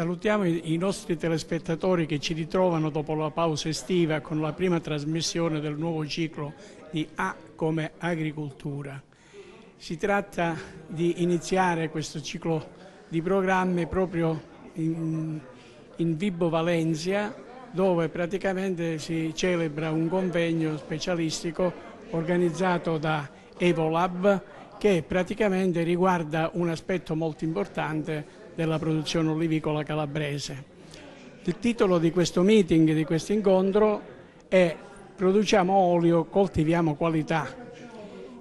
Salutiamo i nostri telespettatori che ci ritrovano dopo la pausa estiva con la prima trasmissione del nuovo ciclo di A come Agricoltura. Si tratta di iniziare questo ciclo di programmi proprio in Vibo Valentia, dove praticamente si celebra un convegno specialistico organizzato da Evolab, che praticamente riguarda un aspetto molto importante della produzione olivicola calabrese. Il titolo di questo meeting, di questo incontro, è Produciamo olio, coltiviamo qualità.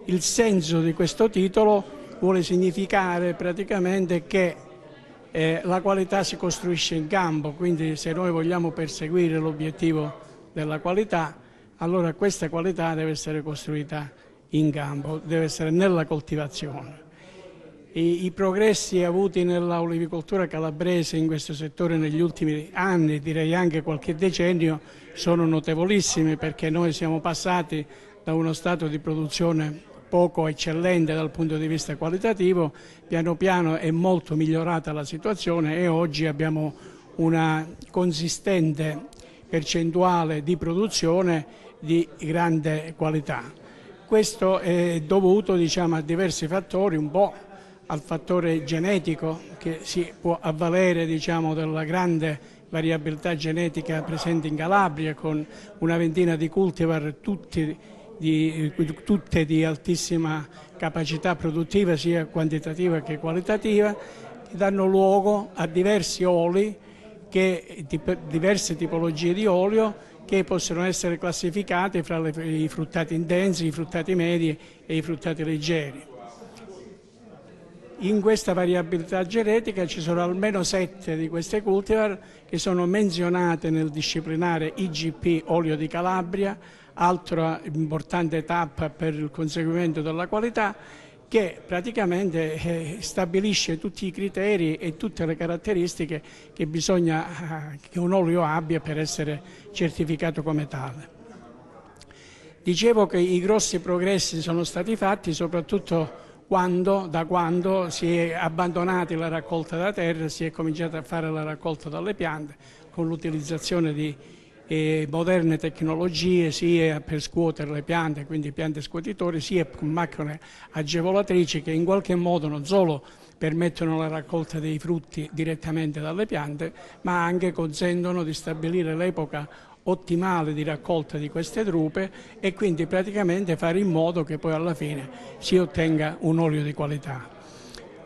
Il senso di questo titolo vuole significare praticamente che la qualità si costruisce in campo, quindi se noi vogliamo perseguire l'obiettivo della qualità, allora questa qualità deve essere costruita in campo, deve essere nella coltivazione. I progressi avuti nella olivicoltura calabrese in questo settore negli ultimi anni, direi anche qualche decennio, sono notevolissimi, perché noi siamo passati da uno stato di produzione poco eccellente dal punto di vista qualitativo, piano piano è molto migliorata la situazione e oggi abbiamo una consistente percentuale di produzione di grande qualità. Questo è dovuto, a diversi fattori, un po' al fattore genetico, che si può avvalere della grande variabilità genetica presente in Calabria, con una ventina di cultivar tutte di altissima capacità produttiva sia quantitativa che qualitativa, che danno luogo a diversi oli, diverse tipologie di olio che possono essere classificate fra i fruttati intensi, i fruttati medi e i fruttati leggeri. In questa variabilità genetica ci sono almeno 7 di queste cultivar che sono menzionate nel disciplinare IGP Olio di Calabria, altra importante tappa per il conseguimento della qualità, che praticamente stabilisce tutti i criteri e tutte le caratteristiche che bisogna che un olio abbia per essere certificato come tale. Dicevo che i grossi progressi sono stati fatti soprattutto da quando si è abbandonati la raccolta da terra, si è cominciato a fare la raccolta dalle piante con l'utilizzazione di moderne tecnologie, sia per scuotere le piante, quindi piante scuotitori, sia con macchine agevolatrici che in qualche modo non solo permettono la raccolta dei frutti direttamente dalle piante, ma anche consentono di stabilire l'epoca ottimale di raccolta di queste drupe e quindi praticamente fare in modo che poi alla fine si ottenga un olio di qualità.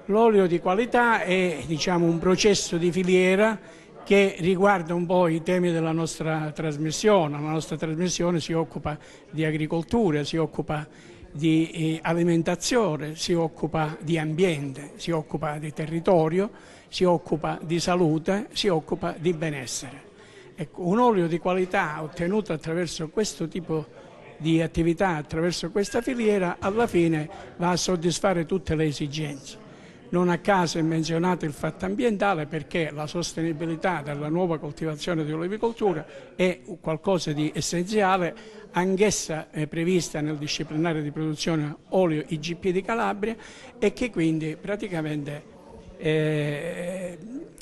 L'olio di qualità è un processo di filiera che riguarda un po' i temi della nostra trasmissione. La nostra trasmissione si occupa di agricoltura, si occupa di alimentazione, si occupa di ambiente, si occupa di territorio, si occupa di salute, si occupa di benessere. Ecco, un olio di qualità ottenuto attraverso questo tipo di attività, attraverso questa filiera, alla fine va a soddisfare tutte le esigenze. Non a caso è menzionato il fatto ambientale, perché la sostenibilità della nuova coltivazione di olivicoltura è qualcosa di essenziale, anch'essa è prevista nel disciplinare di produzione olio IGP di Calabria e che quindi praticamente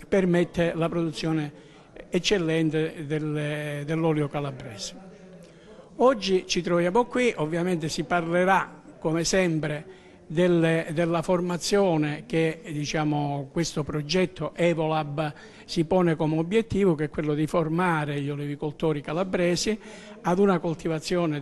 permette la produzione eccellente dell'olio calabrese. Oggi ci troviamo qui, ovviamente si parlerà come sempre della formazione che questo progetto Evolab si pone come obiettivo, che è quello di formare gli olivicoltori calabresi ad una coltivazione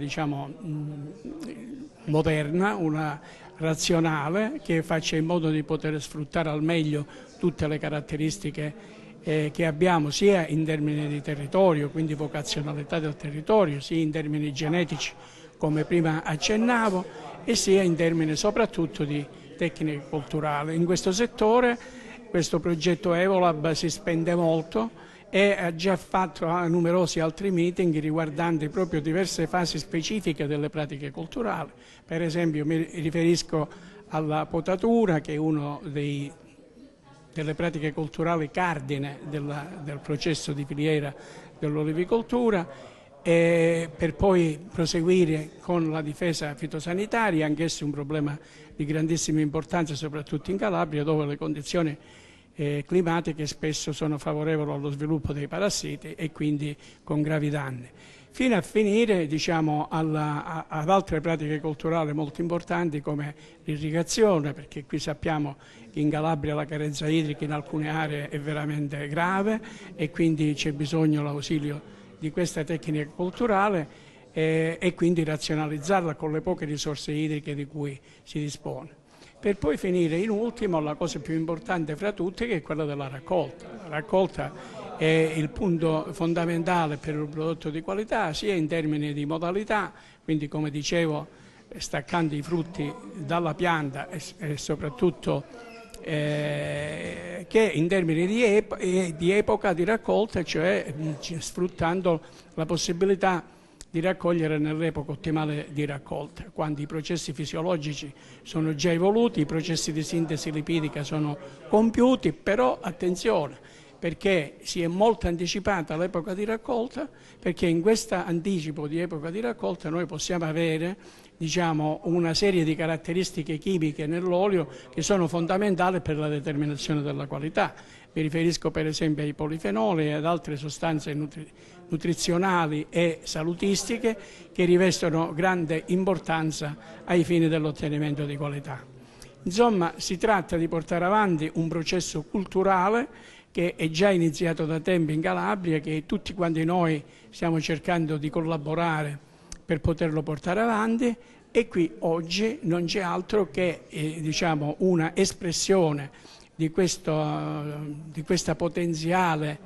moderna, una razionale, che faccia in modo di poter sfruttare al meglio tutte le caratteristiche che abbiamo, sia in termini di territorio, quindi vocazionalità del territorio, sia in termini genetici, come prima accennavo, e sia in termini soprattutto di tecniche culturali. In questo settore questo progetto Evolab si spende molto e ha già fatto numerosi altri meeting riguardanti proprio diverse fasi specifiche delle pratiche culturali. Per esempio mi riferisco alla potatura, che è uno delle pratiche culturali cardine del processo di filiera dell'olivicoltura, per poi proseguire con la difesa fitosanitaria, anch'esso un problema di grandissima importanza soprattutto in Calabria, dove le condizioni climatiche spesso sono favorevoli allo sviluppo dei parassiti e quindi con gravi danni. Fino a finire, diciamo, ad altre pratiche culturali molto importanti come l'irrigazione, perché qui sappiamo che in Calabria la carenza idrica in alcune aree è veramente grave e quindi c'è bisogno dell'ausilio di questa tecnica culturale e quindi razionalizzarla con le poche risorse idriche di cui si dispone. Per poi finire in ultimo la cosa più importante fra tutte, che è quella della raccolta. La raccolta è il punto fondamentale per un prodotto di qualità, sia in termini di modalità, quindi come dicevo staccando i frutti dalla pianta e soprattutto che in termini di epoca di raccolta, cioè sfruttando la possibilità di raccogliere nell'epoca ottimale di raccolta, quando i processi fisiologici sono già evoluti, i processi di sintesi lipidica sono compiuti, però attenzione, perché si è molto anticipata l'epoca di raccolta, perché in questo anticipo di epoca di raccolta noi possiamo avere, diciamo, una serie di caratteristiche chimiche nell'olio che sono fondamentali per la determinazione della qualità. Mi riferisco per esempio ai polifenoli e ad altre sostanze nutrizionali e salutistiche che rivestono grande importanza ai fini dell'ottenimento di qualità. Insomma, si tratta di portare avanti un processo culturale che è già iniziato da tempo in Calabria, che tutti quanti noi stiamo cercando di collaborare per poterlo portare avanti, e qui oggi non c'è altro che diciamo, una espressione di questo potenziale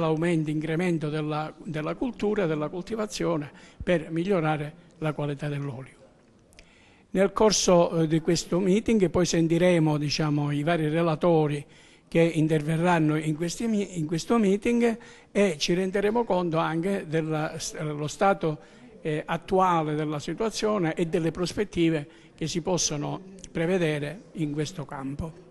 aumento, incremento della cultura, della coltivazione per migliorare la qualità dell'olio. Nel corso di questo meeting poi sentiremo, diciamo, i vari relatori che interverranno in questo meeting e ci renderemo conto anche dello stato attuale della situazione e delle prospettive che si possono prevedere in questo campo.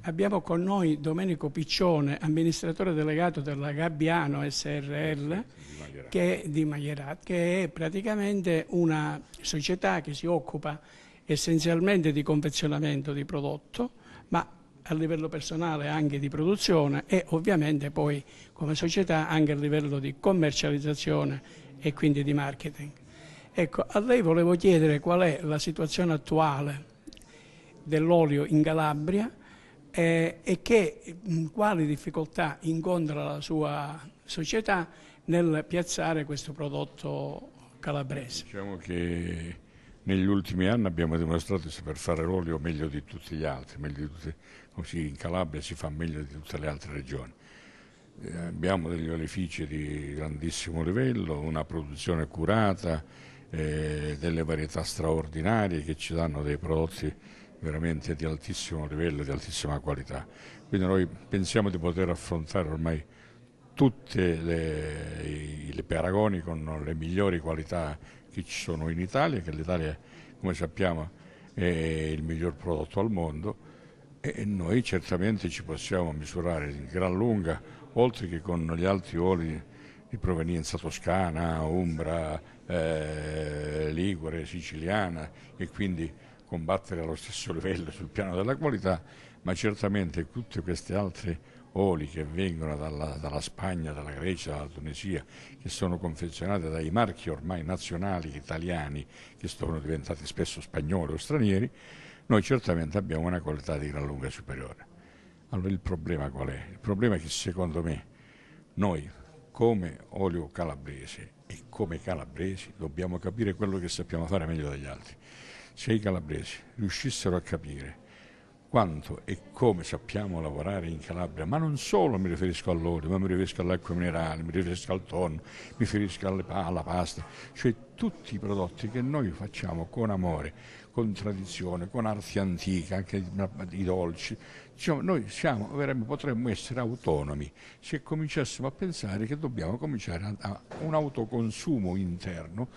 Abbiamo con noi Domenico Piccione, amministratore delegato della Gabbiano SRL di Maierat, che è praticamente una società che si occupa essenzialmente di confezionamento di prodotto, ma a livello personale anche di produzione e ovviamente poi come società anche a livello di commercializzazione e quindi di marketing. Ecco, a lei volevo chiedere qual è la situazione attuale dell'olio in Calabria e quali difficoltà incontra la sua società nel piazzare questo prodotto calabrese. Diciamo che negli ultimi anni abbiamo dimostrato di saper fare l'olio meglio di tutti gli altri, così in Calabria si fa meglio di tutte le altre regioni. Abbiamo degli olifici di grandissimo livello, una produzione curata, delle varietà straordinarie che ci danno dei prodotti veramente di altissimo livello, di altissima qualità. Quindi noi pensiamo di poter affrontare ormai tutte le paragoni con le migliori qualità che ci sono in Italia, che l'Italia, come sappiamo, è il miglior prodotto al mondo e noi certamente ci possiamo misurare di gran lunga, oltre che con gli altri oli di provenienza toscana, umbra, ligure, siciliana, e quindi combattere allo stesso livello sul piano della qualità, ma certamente tutte queste altre oli che vengono dalla Spagna, dalla Grecia, dalla Tunisia, che sono confezionate dai marchi ormai nazionali italiani, che sono diventati spesso spagnoli o stranieri, noi certamente abbiamo una qualità di gran lunga superiore. Allora il problema qual è? Il problema è che secondo me noi come olio calabrese e come calabresi dobbiamo capire quello che sappiamo fare meglio degli altri. Se i calabresi riuscissero a capire quanto e come sappiamo lavorare in Calabria, ma non solo mi riferisco all'olio, ma mi riferisco all'acqua minerale, mi riferisco al tonno, mi riferisco alla pasta, cioè tutti i prodotti che noi facciamo con amore, con tradizione, con arte antica, anche i dolci. Diciamo, noi potremmo essere autonomi se cominciassimo a pensare che dobbiamo cominciare a un autoconsumo interno,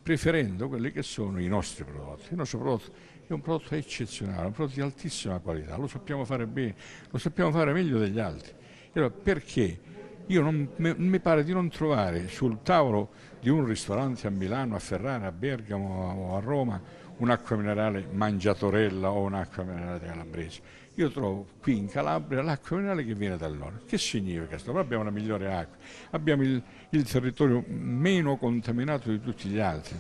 preferendo quelli che sono i nostri prodotti. Il nostro prodotto è un prodotto eccezionale, un prodotto di altissima qualità, lo sappiamo fare bene, lo sappiamo fare meglio degli altri. E allora perché mi pare di non trovare sul tavolo di un ristorante a Milano, a Ferrara, a Bergamo o a Roma un'acqua minerale Mangiatorella o un'acqua minerale calabrese? Io trovo qui in Calabria l'acqua minerale che viene dal nord. Che significa questo? Noi abbiamo la migliore acqua, abbiamo il territorio meno contaminato di tutti gli altri,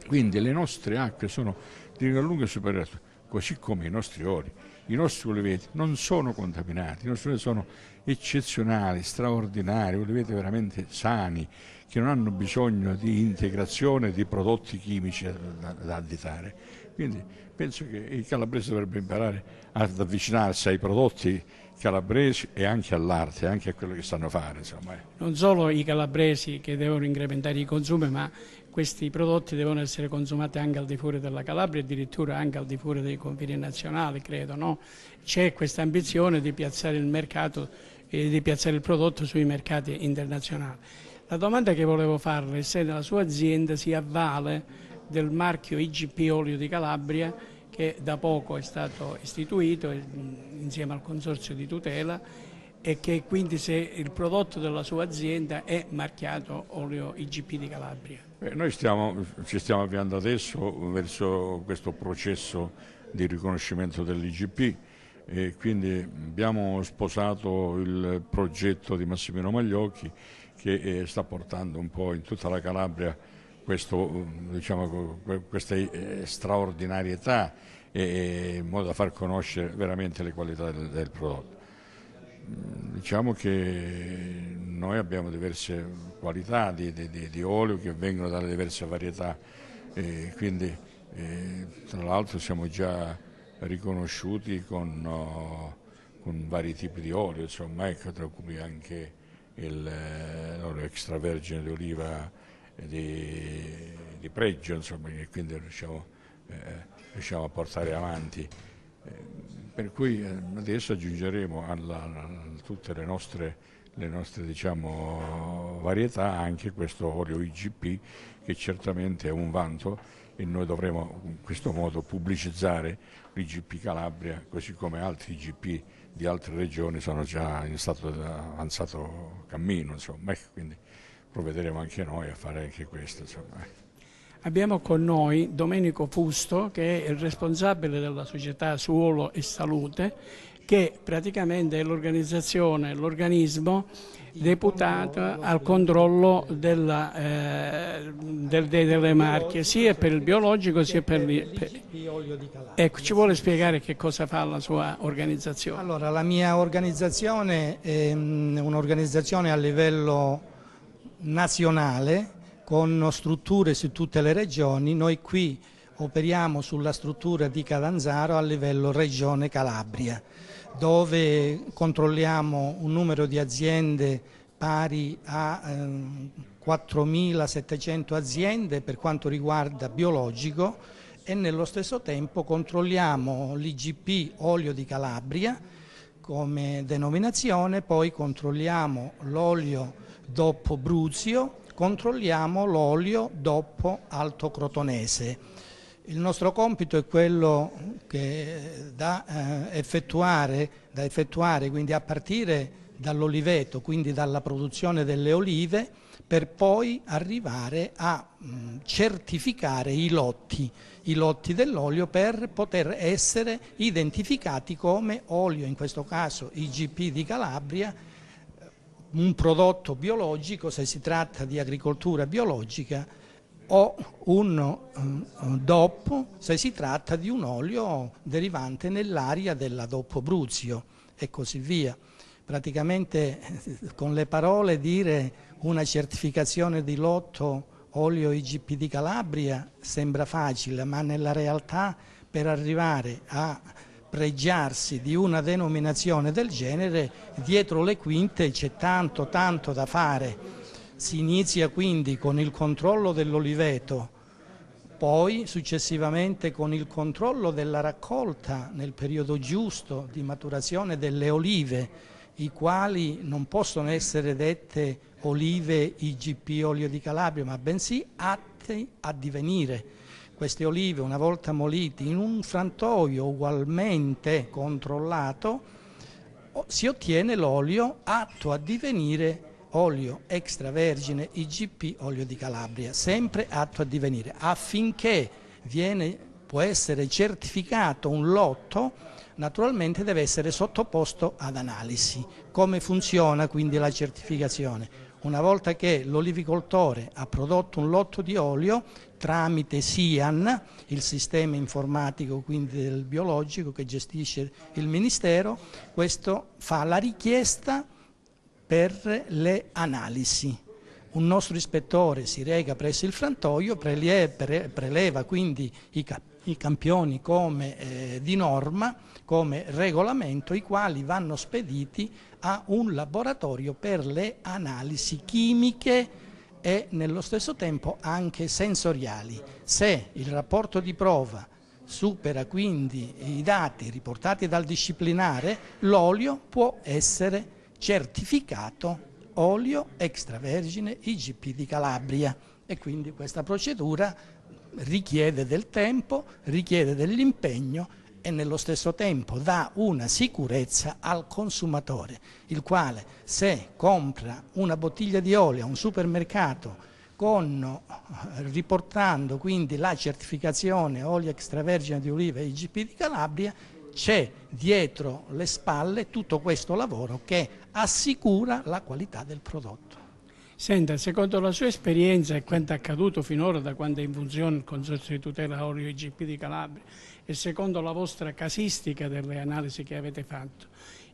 quindi le nostre acque sono di gran lunga superiori, così come i nostri oli. I nostri oliveti non sono contaminati, i nostri oliveti sono eccezionali, straordinari, oliveti veramente sani, che non hanno bisogno di integrazione di prodotti chimici da additare. Quindi penso che i calabresi dovrebbero imparare ad avvicinarsi ai prodotti calabresi e anche all'arte, anche a quello che sanno fare. Insomma. Non solo i calabresi che devono incrementare i consumi, ma questi prodotti devono essere consumati anche al di fuori della Calabria, addirittura anche al di fuori dei confini nazionali, credo. No? C'è questa ambizione di piazzare il mercato e di piazzare il prodotto sui mercati internazionali. La domanda che volevo farle è se la sua azienda si avvale del marchio IGP Olio di Calabria, che da poco è stato istituito insieme al Consorzio di tutela, e che quindi se il prodotto della sua azienda è marchiato Olio IGP di Calabria. Noi ci stiamo avviando adesso verso questo processo di riconoscimento dell'IGP e quindi abbiamo sposato il progetto di Massimino Magliocchi che sta portando un po' in tutta la Calabria questa straordinarietà in modo da far conoscere veramente le qualità del prodotto. Diciamo che noi abbiamo diverse qualità di olio che vengono dalle diverse varietà, quindi tra l'altro siamo già riconosciuti con vari tipi di olio, insomma, ecco, tra cui anche l'olio extravergine di oliva di pregio, insomma, che quindi riusciamo a portare avanti. Per cui adesso aggiungeremo a tutte le nostre diciamo, varietà anche questo olio IGP che certamente è un vanto e noi dovremo in questo modo pubblicizzare l'IGP Calabria così come altri IGP di altre regioni sono già in stato di avanzato cammino, insomma, quindi provvederemo anche noi a fare anche questo. Insomma. Abbiamo con noi Domenico Fusto, che è il responsabile della società Suolo e Salute, che praticamente è l'organismo deputato al controllo delle marche, sia per il biologico sia per olio di Calabria. Ecco, ci vuole spiegare che cosa fa la sua organizzazione? Allora, la mia organizzazione è un'organizzazione a livello nazionale con strutture su tutte le regioni. Noi qui operiamo sulla struttura di Catanzaro a livello Regione Calabria, dove controlliamo un numero di aziende pari a 4.700 aziende per quanto riguarda biologico e nello stesso tempo controlliamo l'IGP Olio di Calabria come denominazione, poi controlliamo l'olio DOP Bruzio, controlliamo l'olio DOP Alto Crotonese. Il nostro compito è quello da effettuare, quindi a partire dall'oliveto, quindi dalla produzione delle olive, per poi arrivare a certificare i lotti dell'olio per poter essere identificati come olio, in questo caso IGP di Calabria, un prodotto biologico se si tratta di agricoltura biologica o un DOP se si tratta di un olio derivante nell'area della DOP Bruzio e così via. Praticamente con le parole dire una certificazione di lotto olio IGP di Calabria sembra facile, ma nella realtà per arrivare a pregiarsi di una denominazione del genere, dietro le quinte c'è tanto da fare. Si inizia quindi con il controllo dell'oliveto, poi successivamente con il controllo della raccolta nel periodo giusto di maturazione delle olive, i quali non possono essere dette olive IGP olio di Calabria, ma bensì atti a divenire. Queste olive, una volta moliti in un frantoio ugualmente controllato, si ottiene l'olio atto a divenire olio extravergine IGP olio di Calabria, sempre atto a divenire. Affinché può essere certificato un lotto, naturalmente deve essere sottoposto ad analisi. Come funziona quindi la certificazione? Una volta che l'olivicoltore ha prodotto un lotto di olio, tramite SIAN, il sistema informatico quindi del biologico che gestisce il Ministero, questo fa la richiesta per le analisi. Un nostro ispettore si reca presso il frantoio, preleva quindi i campioni come di norma, come regolamento, i quali vanno spediti a un laboratorio per le analisi chimiche e nello stesso tempo anche sensoriali. Se il rapporto di prova supera quindi i dati riportati dal disciplinare, l'olio può essere certificato olio extravergine IGP di Calabria, e quindi questa procedura richiede del tempo, richiede dell'impegno e nello stesso tempo dà una sicurezza al consumatore, il quale se compra una bottiglia di olio a un supermercato riportando quindi la certificazione olio extravergine di oliva IGP di Calabria, c'è dietro le spalle tutto questo lavoro che assicura la qualità del prodotto. Senta, secondo la sua esperienza e quanto è accaduto finora da quando è in funzione il Consorzio di tutela olio IGP di Calabria e secondo la vostra casistica delle analisi che avete fatto,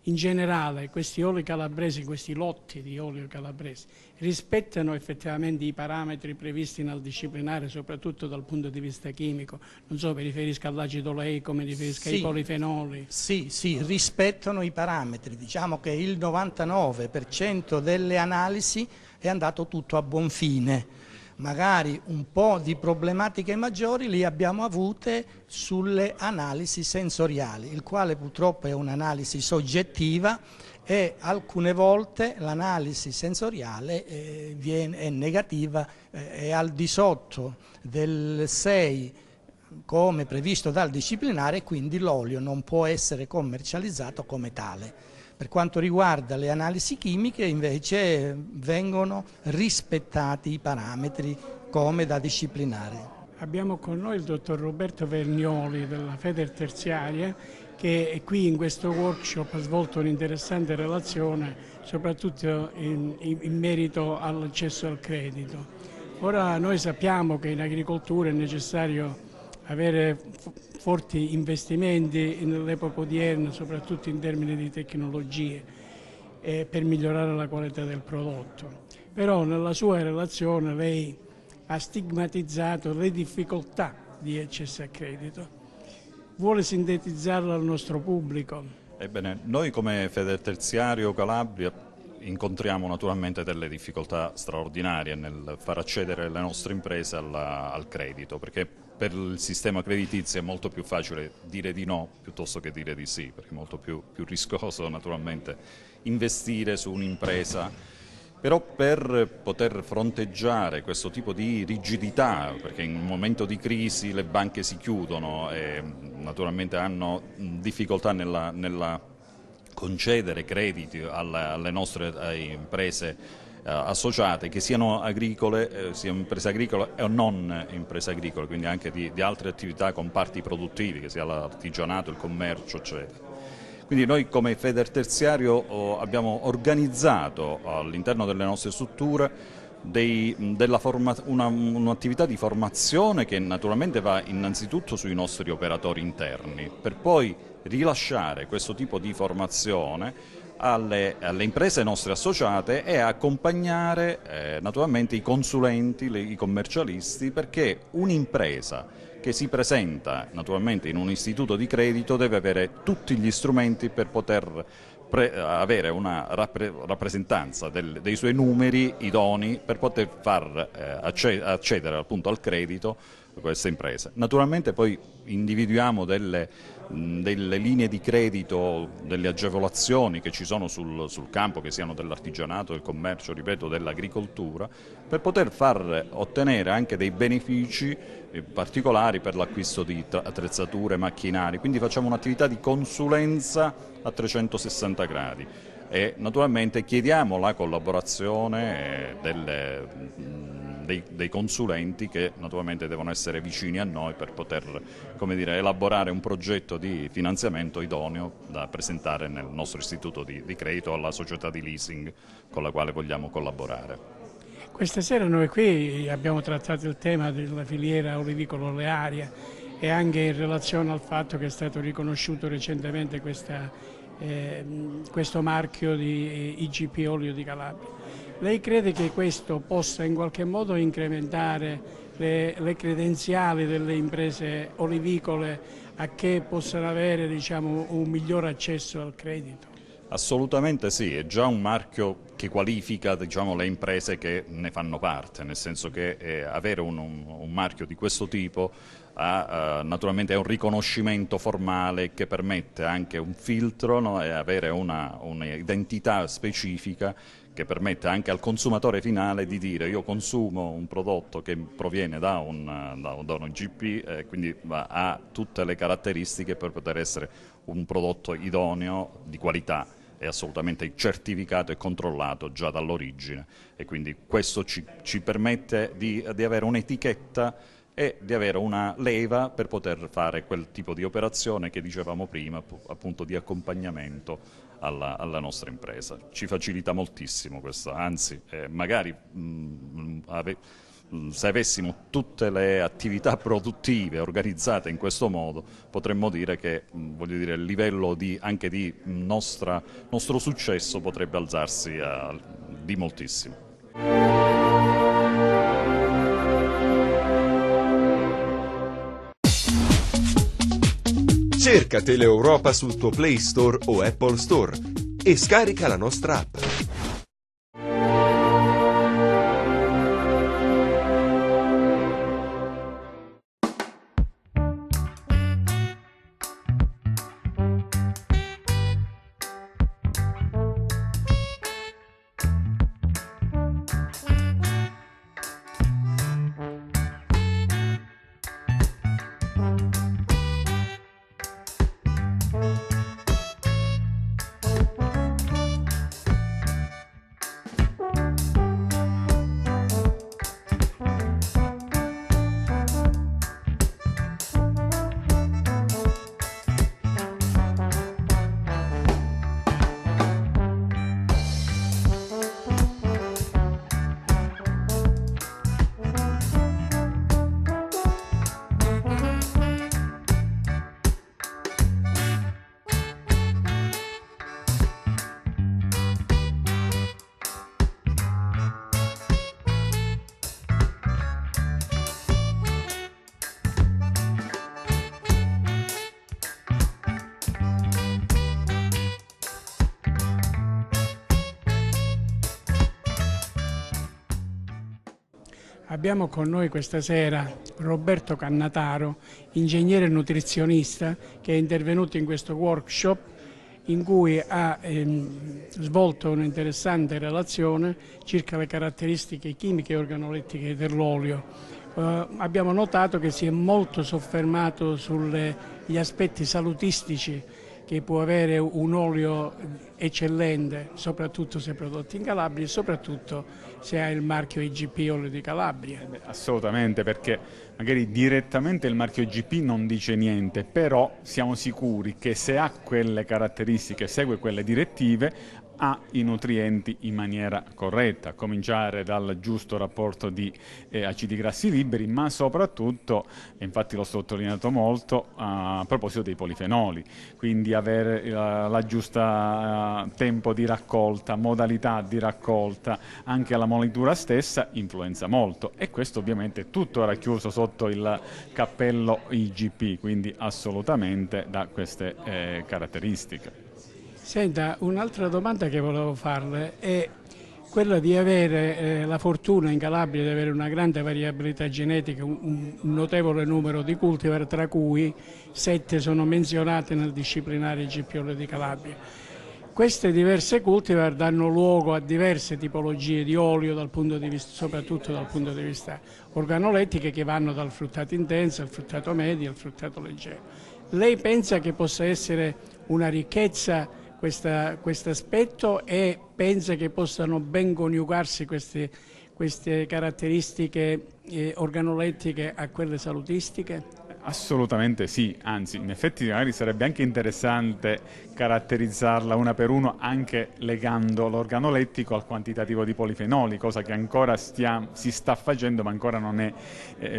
in generale questi oli calabresi, questi lotti di olio calabresi, rispettano effettivamente i parametri previsti nel disciplinare, soprattutto dal punto di vista chimico? Non so, mi riferisco all'acido oleico, mi riferisco ai polifenoli. Sì, rispettano i parametri. Diciamo che il 99% delle analisi è andato tutto a buon fine. Magari un po' di problematiche maggiori li abbiamo avute sulle analisi sensoriali, il quale purtroppo è un'analisi soggettiva e alcune volte l'analisi sensoriale è negativa, è al di sotto del 6 come previsto dal disciplinare, e quindi l'olio non può essere commercializzato come tale. Per quanto riguarda le analisi chimiche invece vengono rispettati i parametri come da disciplinare. Abbiamo con noi il dottor Roberto Vergnoli della Federterziaria che qui in questo workshop ha svolto un'interessante relazione soprattutto in merito all'accesso al credito. Ora noi sappiamo che in agricoltura è necessario avere forti investimenti nell'epoca odierna, soprattutto in termini di tecnologie, per migliorare la qualità del prodotto. Però nella sua relazione lei ha stigmatizzato le difficoltà di accesso al credito. Vuole sintetizzarlo al nostro pubblico? Ebbene, noi come Federterziario Calabria incontriamo naturalmente delle difficoltà straordinarie nel far accedere le nostre imprese al credito, perché per il sistema creditizio è molto più facile dire di no piuttosto che dire di sì, perché è molto più rischioso naturalmente investire su un'impresa. Però per poter fronteggiare questo tipo di rigidità, perché in un momento di crisi le banche si chiudono e naturalmente hanno difficoltà nella concedere crediti alle nostre imprese associate, che siano agricole, siano imprese agricole o non imprese agricole, quindi anche di altre attività, comparti produttivi, che sia l'artigianato, il commercio, eccetera. Quindi noi come Federterziario abbiamo organizzato all'interno delle nostre strutture un'attività di formazione che naturalmente va innanzitutto sui nostri operatori interni, per poi rilasciare questo tipo di formazione alle imprese nostre associate e accompagnare naturalmente i consulenti, i commercialisti, perché un'impresa che si presenta naturalmente in un istituto di credito deve avere tutti gli strumenti per poter avere una rappresentanza dei suoi numeri idonei per poter far accedere appunto al credito queste imprese. Naturalmente poi individuiamo delle linee di credito, delle agevolazioni che ci sono sul campo, che siano dell'artigianato, del commercio, ripeto, dell'agricoltura, per poter far ottenere anche dei benefici particolari per l'acquisto di attrezzature, macchinari. Quindi facciamo un'attività di consulenza a 360 gradi e naturalmente chiediamo la collaborazione dei consulenti che naturalmente devono essere vicini a noi per poter, come dire, elaborare un progetto di finanziamento idoneo da presentare nel nostro istituto di credito alla società di leasing con la quale vogliamo collaborare. Questa sera noi qui abbiamo trattato il tema della filiera olivicolo-olearia e anche in relazione al fatto che è stato riconosciuto recentemente questo marchio di IGP Olio di Calabria. Lei crede che questo possa in qualche modo incrementare le credenziali delle imprese olivicole a che possano avere, diciamo, un miglior accesso al credito? Assolutamente sì, è già un marchio che qualifica, diciamo, le imprese che ne fanno parte, nel senso che avere un marchio di questo tipo naturalmente è un riconoscimento formale che permette anche un filtro, no? E avere un'identità specifica che permette anche al consumatore finale di dire io consumo un prodotto che proviene da un IGP, quindi ha tutte le caratteristiche per poter essere un prodotto idoneo di qualità. È assolutamente certificato e controllato già dall'origine e quindi questo ci permette di avere un'etichetta e di avere una leva per poter fare quel tipo di operazione che dicevamo prima, appunto di accompagnamento alla nostra impresa. Ci facilita moltissimo questo, anzi magari se avessimo tutte le attività produttive organizzate in questo modo, potremmo dire che il livello anche di nostro successo potrebbe alzarsi di moltissimo. Cerca Teleeuropa sul tuo Play Store o Apple Store e scarica la nostra app. Abbiamo con noi questa sera Roberto Cannataro, ingegnere nutrizionista, che è intervenuto in questo workshop in cui ha svolto un'interessante relazione circa le caratteristiche chimiche e organolettiche dell'olio. Abbiamo notato che si è molto soffermato sugli aspetti salutistici che può avere un olio eccellente, soprattutto se prodotto in Calabria e soprattutto se ha il marchio IGP Olio di Calabria. Assolutamente, perché magari direttamente il marchio IGP non dice niente, però siamo sicuri che se ha quelle caratteristiche, segue quelle direttive, ha i nutrienti in maniera corretta, a cominciare dal giusto rapporto di acidi grassi liberi, ma soprattutto, e infatti l'ho sottolineato molto, a proposito dei polifenoli, quindi avere la giusta tempo di raccolta, modalità di raccolta, anche la molitura stessa influenza molto, e questo ovviamente tutto racchiuso sotto il cappello IGP, quindi assolutamente da queste caratteristiche. Senta, un'altra domanda che volevo farle è quella di avere la fortuna in Calabria di avere una grande variabilità genetica, un notevole numero di cultivar, tra cui 7 sono menzionati nel disciplinare IGP Olio di Calabria. Queste diverse cultivar danno luogo a diverse tipologie di olio, soprattutto dal punto di vista organolettiche, che vanno dal fruttato intenso al fruttato medio al fruttato leggero. Lei pensa che possa essere una ricchezza questo aspetto, e pensa che possano ben coniugarsi queste caratteristiche organolettiche a quelle salutistiche? Assolutamente sì, anzi in effetti magari sarebbe anche interessante caratterizzarla una per uno, anche legando l'organolettico al quantitativo di polifenoli, cosa che ancora si sta facendo ma ancora non è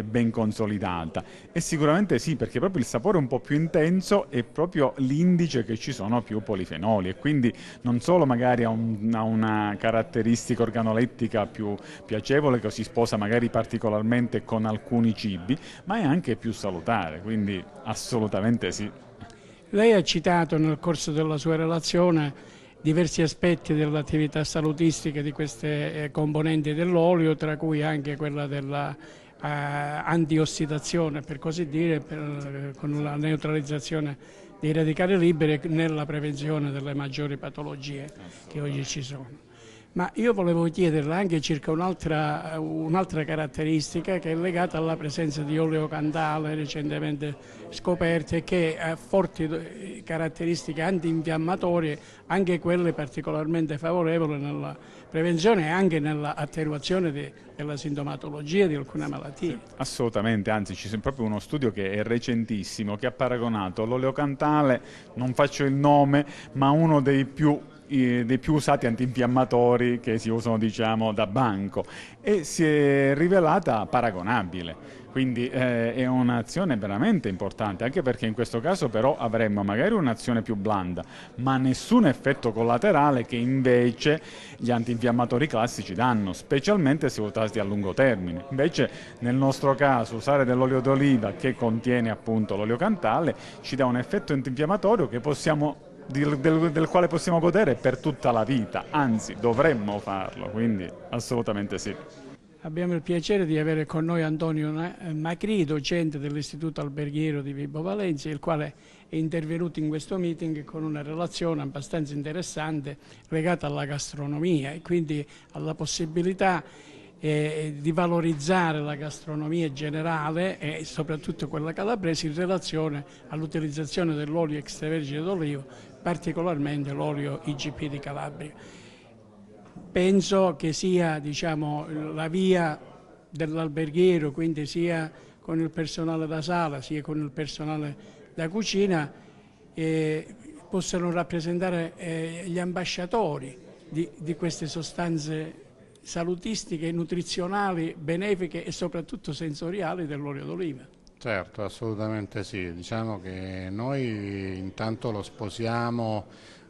ben consolidata. E sicuramente sì, perché proprio il sapore un po' più intenso è proprio l'indice che ci sono più polifenoli, e quindi non solo magari ha una caratteristica organolettica più piacevole, che si sposa magari particolarmente con alcuni cibi, ma è anche più salutare. Quindi assolutamente sì. Lei ha citato nel corso della sua relazione diversi aspetti dell'attività salutistica di queste componenti dell'olio, tra cui anche quella della antiossidazione, per così dire, con la neutralizzazione dei radicali liberi nella prevenzione delle maggiori patologie che oggi ci sono. Ma io volevo chiederle anche circa un'altra caratteristica che è legata alla presenza di oleo cantale recentemente scoperte, che ha forti caratteristiche antinfiammatorie, anche quelle particolarmente favorevoli nella prevenzione e anche nell'attenuazione della sintomatologia di alcune malattie. Assolutamente, anzi c'è proprio uno studio che è recentissimo che ha paragonato l'oleo cantale, non faccio il nome, ma uno dei più usati antinfiammatori che si usano, diciamo, da banco, e si è rivelata paragonabile. Quindi è un'azione veramente importante, anche perché in questo caso però avremmo magari un'azione più blanda, ma nessun effetto collaterale che invece gli antinfiammatori classici danno, specialmente se usati a lungo termine. Invece nel nostro caso usare dell'olio d'oliva che contiene appunto l'olio cantale ci dà un effetto antinfiammatorio che del quale possiamo godere per tutta la vita, anzi dovremmo farlo, quindi assolutamente sì. Abbiamo il piacere di avere con noi Antonio Macri, docente dell'Istituto Alberghiero di Vibo Valentia, il quale è intervenuto in questo meeting con una relazione abbastanza interessante legata alla gastronomia e quindi alla possibilità di valorizzare la gastronomia generale e soprattutto quella calabrese in relazione all'utilizzazione dell'olio extravergine d'oliva, particolarmente l'olio IGP di Calabria. Penso che sia, diciamo, la via dell'alberghiero, quindi sia con il personale da sala sia con il personale da cucina, possano rappresentare gli ambasciatori di queste sostanze salutistiche, nutrizionali, benefiche e soprattutto sensoriali dell'olio d'oliva. Certo, assolutamente sì. Diciamo che noi intanto lo sposiamo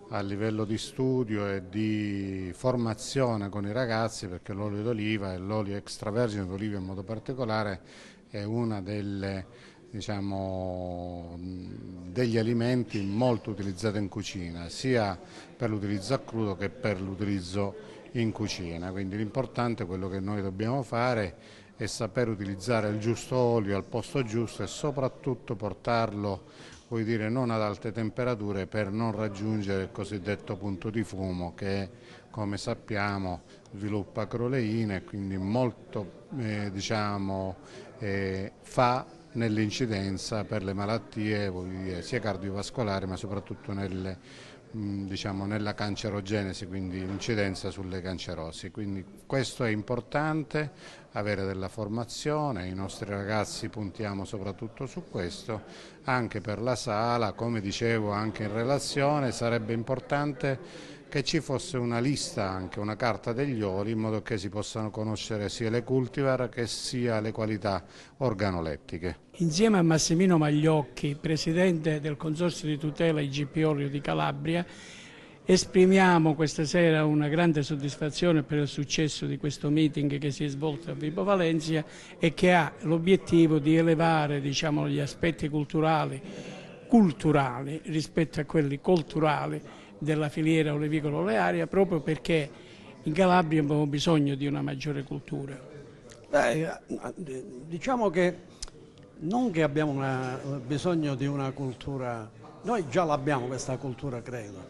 a livello di studio e di formazione con i ragazzi, perché l'olio d'oliva e l'olio extravergine d'oliva in modo particolare è una delle, diciamo, degli alimenti molto utilizzati in cucina, sia per l'utilizzo a crudo che per l'utilizzo in cucina. Quindi l'importante, quello che noi dobbiamo fare, è saper utilizzare il giusto olio al posto giusto e soprattutto portarlo, vuol dire, non ad alte temperature per non raggiungere il cosiddetto punto di fumo che, come sappiamo, sviluppa acroleine e quindi molto fa nell'incidenza per le malattie, vuol dire, sia cardiovascolari ma soprattutto nella cancerogenesi, quindi l'incidenza sulle cancerosi. Quindi questo è importante, avere della formazione, i nostri ragazzi puntiamo soprattutto su questo, anche per la sala, come dicevo anche in relazione, sarebbe importante che ci fosse una lista, anche una carta degli oli, in modo che si possano conoscere sia le cultivar che sia le qualità organolettiche. Insieme a Massimino Magliocchi, presidente del Consorzio di tutela IGP Olio di Calabria, esprimiamo questa sera una grande soddisfazione per il successo di questo meeting che si è svolto a Vibo Valentia e che ha l'obiettivo di elevare, diciamo, gli aspetti culturali rispetto a quelli culturali della filiera olivicolo-olearia, proprio perché in Calabria abbiamo bisogno di una maggiore cultura. Diciamo che non che abbiamo bisogno di una cultura, noi già l'abbiamo questa cultura, credo,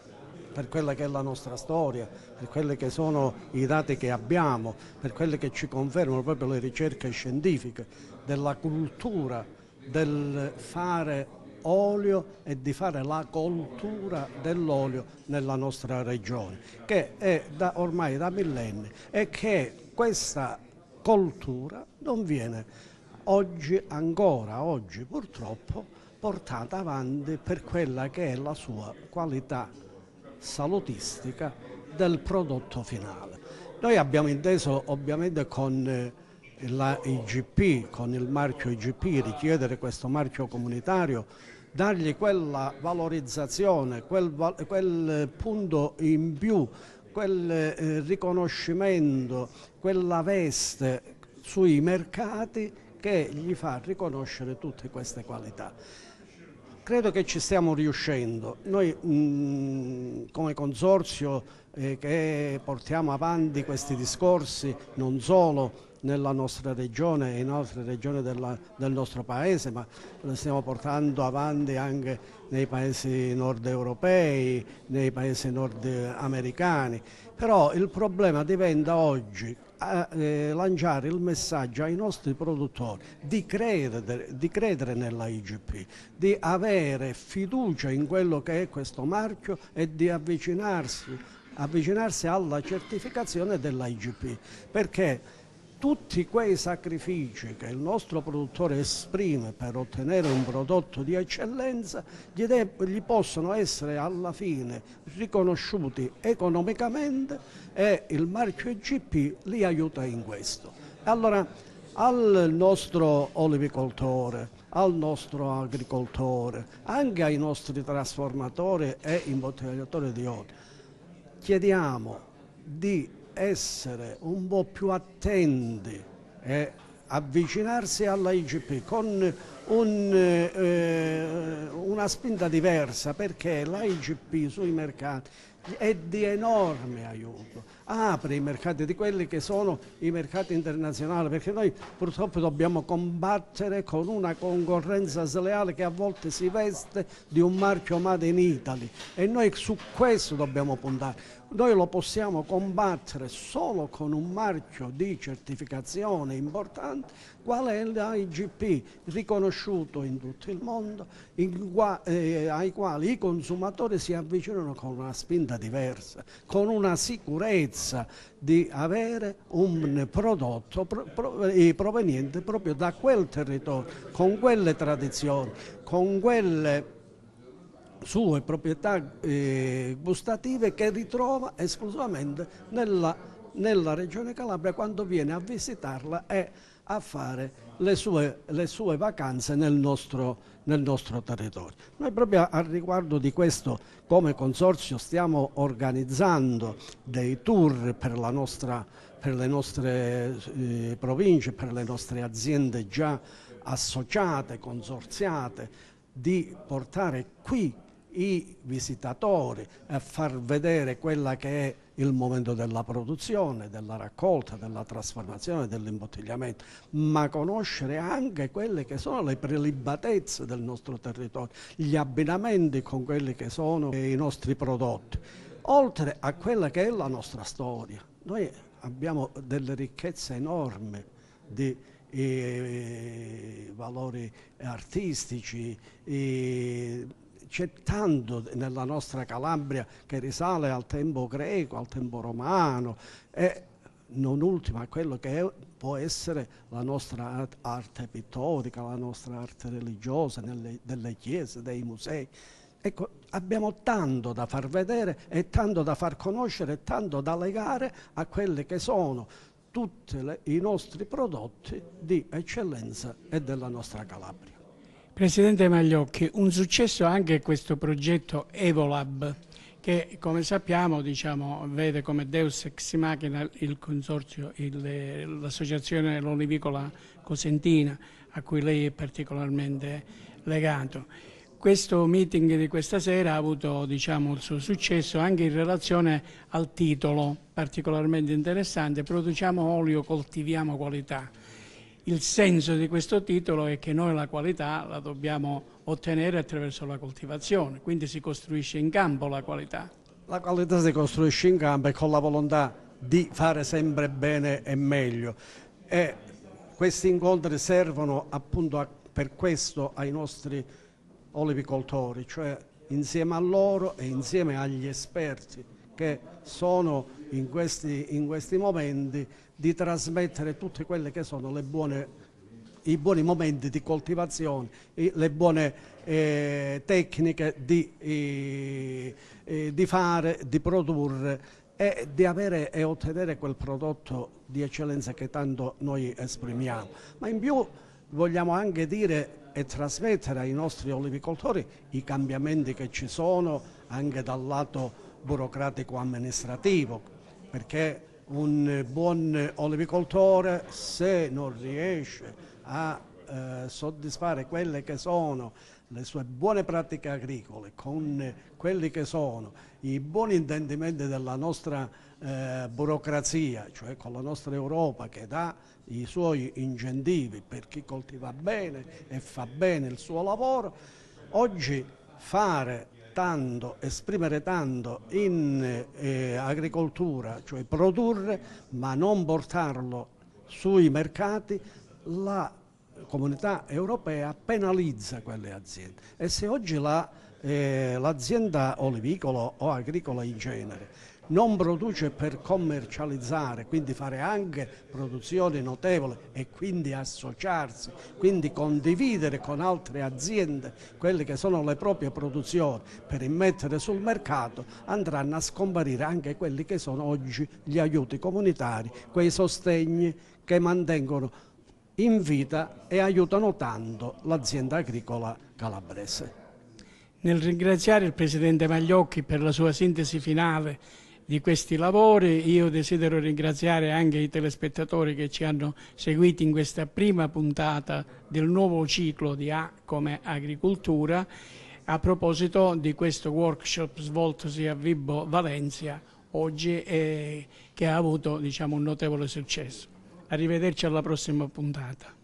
per quella che è la nostra storia, per quelli che sono i dati che abbiamo, per quelle che ci confermano proprio le ricerche scientifiche della cultura del fare olio e di fare la coltura dell'olio nella nostra regione, che è ormai da millenni, e che questa coltura non viene ancora oggi purtroppo portata avanti per quella che è la sua qualità salutistica del prodotto finale. Noi abbiamo inteso ovviamente con la IGP, con il marchio IGP, richiedere questo marchio comunitario, dargli quella valorizzazione, quel punto in più, quel riconoscimento, quella veste sui mercati che gli fa riconoscere tutte queste qualità. Credo che ci stiamo riuscendo. Noi come consorzio che portiamo avanti questi discorsi non solo nella nostra regione e in altre regioni del nostro paese, ma lo stiamo portando avanti anche nei paesi nord europei, nei paesi nordamericani. Però il problema diventa oggi lanciare il messaggio ai nostri produttori di credere nella IGP, di avere fiducia in quello che è questo marchio e di avvicinarsi alla certificazione della IGP, perché tutti quei sacrifici che il nostro produttore esprime per ottenere un prodotto di eccellenza gli possono essere alla fine riconosciuti economicamente, e il marchio IGP li aiuta in questo. Allora, al nostro olivicoltore, al nostro agricoltore, anche ai nostri trasformatori e imbottigliatori di olio, chiediamo di essere un po' più attenti e avvicinarsi alla IGP con una spinta diversa, perché la IGP sui mercati è di enorme aiuto, apre i mercati di quelli che sono i mercati internazionali, perché noi purtroppo dobbiamo combattere con una concorrenza sleale che a volte si veste di un marchio Made in Italy, e noi su questo dobbiamo puntare. Noi lo possiamo combattere solo con un marchio di certificazione importante, qual è l'IGP, riconosciuto in tutto il mondo, ai quali i consumatori si avvicinano con una spinta diversa, con una sicurezza di avere un prodotto proveniente proprio da quel territorio, con quelle tradizioni, con quelle sue proprietà gustative che ritrova esclusivamente nella regione Calabria quando viene a visitarla e a fare le sue vacanze nel nostro territorio. Noi proprio a riguardo di questo, come consorzio, stiamo organizzando dei tour per le nostre province, per le nostre aziende già associate, consorziate, di portare qui i visitatori a far vedere quella che è il momento della produzione, della raccolta, della trasformazione, dell'imbottigliamento, ma conoscere anche quelle che sono le prelibatezze del nostro territorio, gli abbinamenti con quelli che sono i nostri prodotti, oltre a quella che è la nostra storia. Noi abbiamo delle ricchezze enormi di valori artistici, c'è tanto nella nostra Calabria che risale al tempo greco, al tempo romano, e non ultimo a quello che può essere la nostra arte pittorica, la nostra arte religiosa, delle chiese, dei musei. Ecco, abbiamo tanto da far vedere e tanto da far conoscere e tanto da legare a quelli che sono tutti i nostri prodotti di eccellenza e della nostra Calabria. Presidente Magliocchi, un successo anche questo progetto Evolab, che come sappiamo vede come Deus ex machina il consorzio, l'associazione L'Olivicola Cosentina, a cui lei è particolarmente legato. Questo meeting di questa sera ha avuto il suo successo anche in relazione al titolo particolarmente interessante: produciamo olio, coltiviamo qualità. Il senso di questo titolo è che noi la qualità la dobbiamo ottenere attraverso la coltivazione, quindi si costruisce in campo la qualità. La qualità si costruisce in campo e con la volontà di fare sempre bene e meglio. E questi incontri servono appunto per questo ai nostri olivicoltori, cioè insieme a loro e insieme agli esperti che sono in questi momenti, di trasmettere tutte quelle che sono i buoni momenti di coltivazione, le buone tecniche di fare, di produrre e di avere e ottenere quel prodotto di eccellenza che tanto noi esprimiamo. Ma in più vogliamo anche dire e trasmettere ai nostri olivicoltori i cambiamenti che ci sono anche dal lato burocratico amministrativo, perché un buon olivicoltore, se non riesce a soddisfare quelle che sono le sue buone pratiche agricole con quelli che sono i buoni intendimenti della nostra burocrazia, cioè con la nostra Europa che dà i suoi incentivi per chi coltiva bene e fa bene il suo lavoro, oggi fare tanto, esprimere tanto in agricoltura, cioè produrre, ma non portarlo sui mercati, la Comunità Europea penalizza quelle aziende. E se oggi l'azienda olivicola o agricola in genere non produce per commercializzare, quindi fare anche produzioni notevoli e quindi associarsi, quindi condividere con altre aziende quelle che sono le proprie produzioni per immettere sul mercato, andranno a scomparire anche quelli che sono oggi gli aiuti comunitari, quei sostegni che mantengono in vita e aiutano tanto l'azienda agricola calabrese. Nel ringraziare il Presidente Magliocchi per la sua sintesi finale di questi lavori, io desidero ringraziare anche i telespettatori che ci hanno seguiti in questa prima puntata del nuovo ciclo di A come Agricoltura, a proposito di questo workshop svoltosi a Vibo Valencia oggi e che ha avuto un notevole successo. Arrivederci alla prossima puntata.